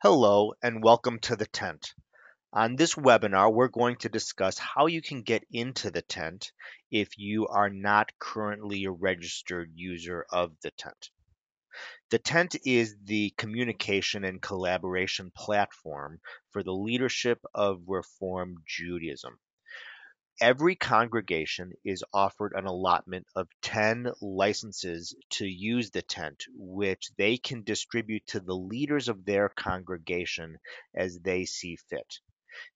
Hello and welcome to the tent. On this webinar, we're going to discuss how you can get into the tent if you are not currently a registered user of the tent. The tent is the communication and collaboration platform for the leadership of Reform Judaism. Every congregation is offered an allotment of 10 licenses to use the tent, which they can distribute to the leaders of their congregation as they see fit.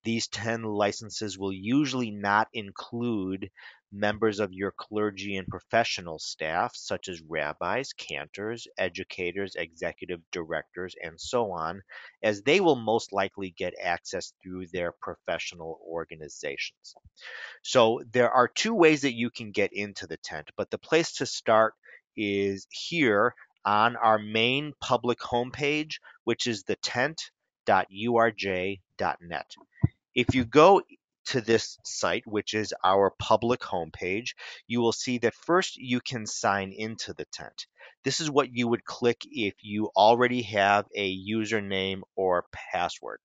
These 10 licenses will usually not include members of your clergy and professional staff, such as rabbis, cantors, educators, executive directors, and so on, as they will most likely get access through their professional organizations. So there are two ways that you can get into the tent, but the place to start is here on our main public homepage, which is the tent.urj.net. If you go to this site, which is our public homepage, you will see that first you can sign into the tent. This is what you would click if you already have a username or password.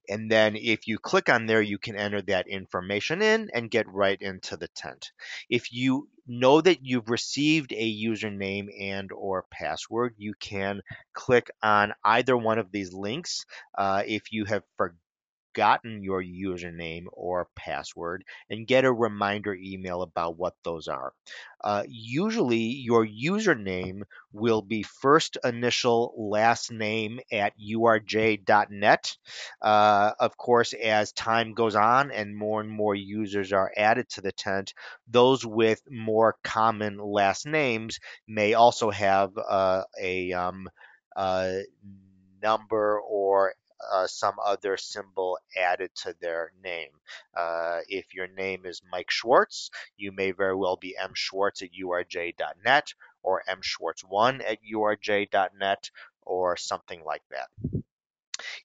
And then if you click on there, you can enter that information in and get right into the tent. If you know that you've received a username and or password, you can click on either one of these links. If you have forgotten your username or password, and get a reminder email about what those are. Usually, your username will be first initial last name at urj.net. Of course, as time goes on and more users are added to the tent, those with more common last names may also have a number or some other symbol added to their name. If your name is Mike Schwartz, you may very well be mschwartz at urj.net or mschwartz1 at urj.net or something like that.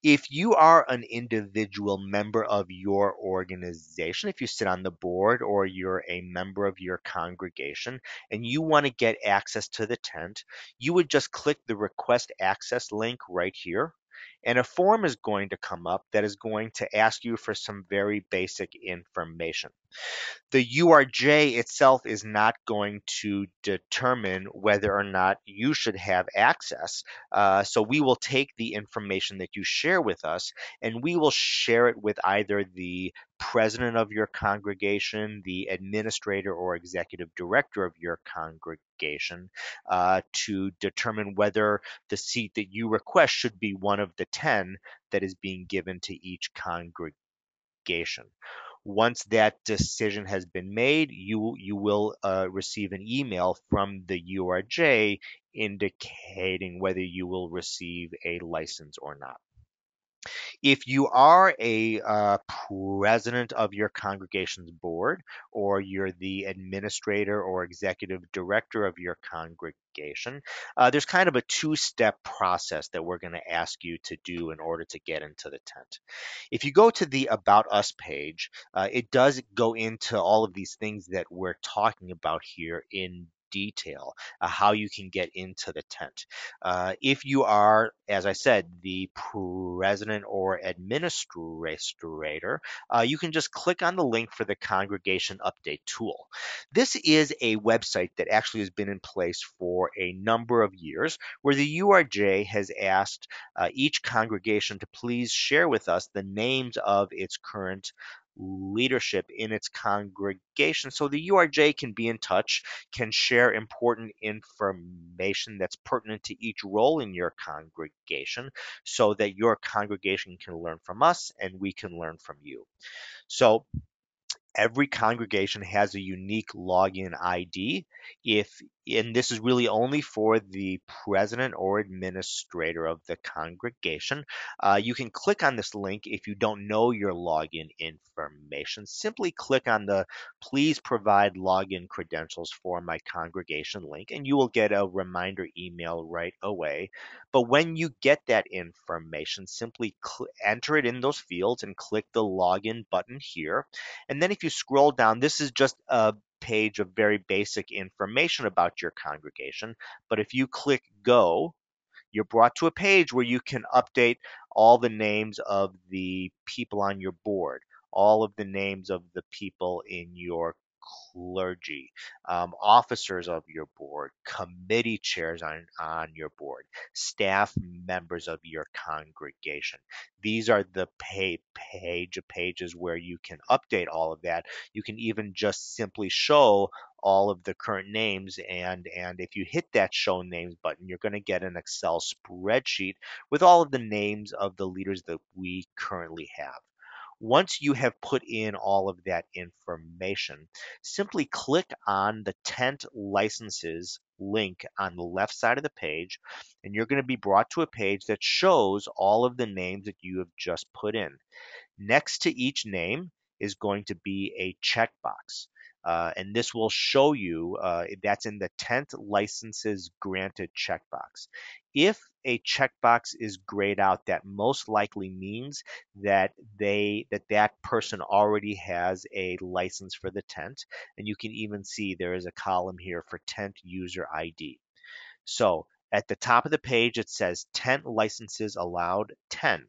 If you are an individual member of your organization, if you sit on the board or you're a member of your congregation and you want to get access to the tent, you would just click the request access link right here. And a form is going to come up that is going to ask you for some very basic information. The URJ itself is not going to determine whether or not you should have access. So we will take the information that you share with us and we will share it with either the president of your congregation, the administrator or executive director of your congregation, to determine whether the seat that you request should be one of the 10 that is being given to each congregation. Once that decision has been made, you will receive an email from the URJ indicating whether you will receive a license or not. If you are a president of your congregation's board, or you're the administrator or executive director of your congregation, there's kind of a two-step process that we're going to ask you to do in order to get into the tent. If you go to the About Us page, it does go into all of these things that we're talking about here in detail, how you can get into the tent. If you are, as I said, the president or administrator, you can just click on the link for the congregation update tool. This is a website that actually has been in place for a number of years, where the URJ has asked each congregation to please share with us the names of its current leadership in its congregation so the URJ can be in touch, can share important information that's pertinent to each role in your congregation so that your congregation can learn from us and we can learn from you. So every congregation has a unique login ID. And this is really only for the president or administrator of the congregation. You can click on this link if you don't know your login information. Simply click on the please provide login credentials for my congregation link, and you will get a reminder email right away. But when you get that information, simply enter it in those fields and click the login button here. And then if you scroll down, this is just a page of very basic information about your congregation. But if you click go, you're brought to a page where you can update all the names of the people on your board, all of the names of the people in your clergy, officers of your board, committee chairs on your board, staff members of your congregation. These are the page of pages where you can update all of that. You can even just simply show all of the current names, and if you hit that show names button, you're going to get an Excel spreadsheet with all of the names of the leaders that we currently have. Once you have put in all of that information, simply click on the tent licenses link on the left side of the page, and you're going to be brought to a page that shows all of the names that you have just put in. Next to each name is going to be a checkbox. And this will show you that's in the tent licenses granted checkbox. If a checkbox is grayed out, that most likely means that that person already has a license for the tent. And you can even see there is a column here for tent user ID. So at the top of the page, it says tent licenses allowed 10.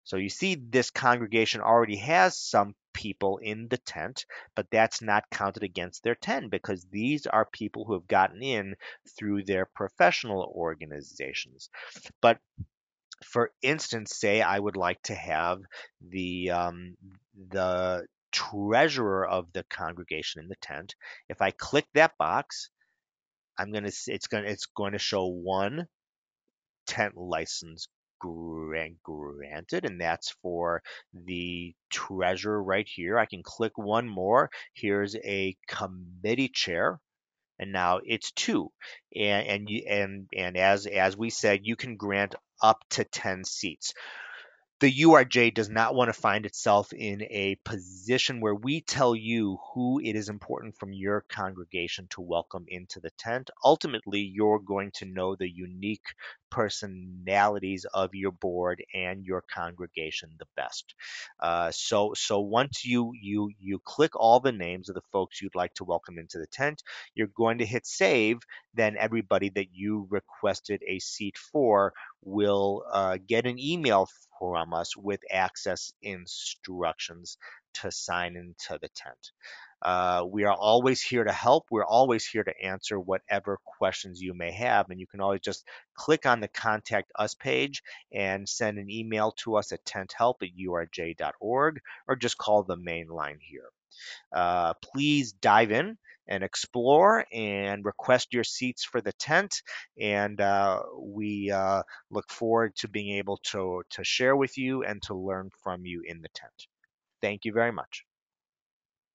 So you see this congregation already has some people in the tent, but that's not counted against their 10 because these are people who have gotten in through their professional organizations. But for instance, say I would like to have the treasurer of the congregation in the tent. If I click that box, it's going to show one tent license granted, and that's for the treasurer right here. I can click one more. Here's a committee chair, and now it's two. And as we said, you can grant up to 10 seats. The URJ does not want to find itself in a position where we tell you who it is important from your congregation to welcome into the tent. Ultimately, you're going to know the unique personalities of your board and your congregation the best. So once you click all the names of the folks you'd like to welcome into the tent, you're going to hit save. Then everybody that you requested a seat for will get an email from us with access instructions to sign into the tent. We are always here to help. We're always here to answer whatever questions you may have. And you can always just click on the Contact Us page and send an email to us at tenthelp@urj.org, or just call the main line here. Please dive in and explore and request your seats for the tent. And we look forward to being able to share with you and to learn from you in the tent. Thank you very much.